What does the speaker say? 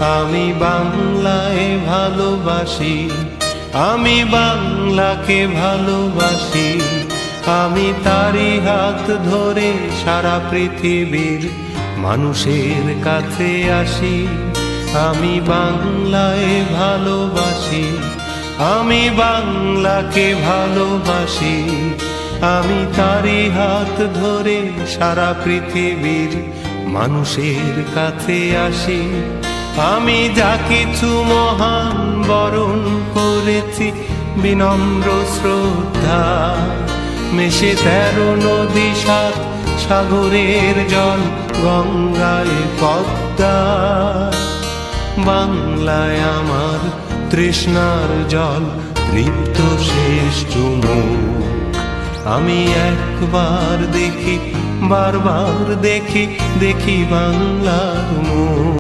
আমি বাংলায় ভালোবাসি, আমি বাংলাকে ভালোবাসি। আমি তারি হাত ধরে সারা পৃথিবীর মানুষের কাছে আসি। আমি বাংলায় ভালোবাসি, আমি বাংলাকে ভালোবাসি। আমি তারি হাত ধরে সারা পৃথিবীর মানুষের কাছে আসি। আমি যা কিছু মহান বরণ করেছি বিনম্র শ্রদ্ধা, মেশে 13 নদী 7 সাগরের জল গঙ্গায় পদ্মা। বাংলায় আমার তৃষ্ণার জল তৃপ্ত শেষ চুমুক। আমি একবার দেখি, বারবার দেখি, দেখি বাংলার মুখ।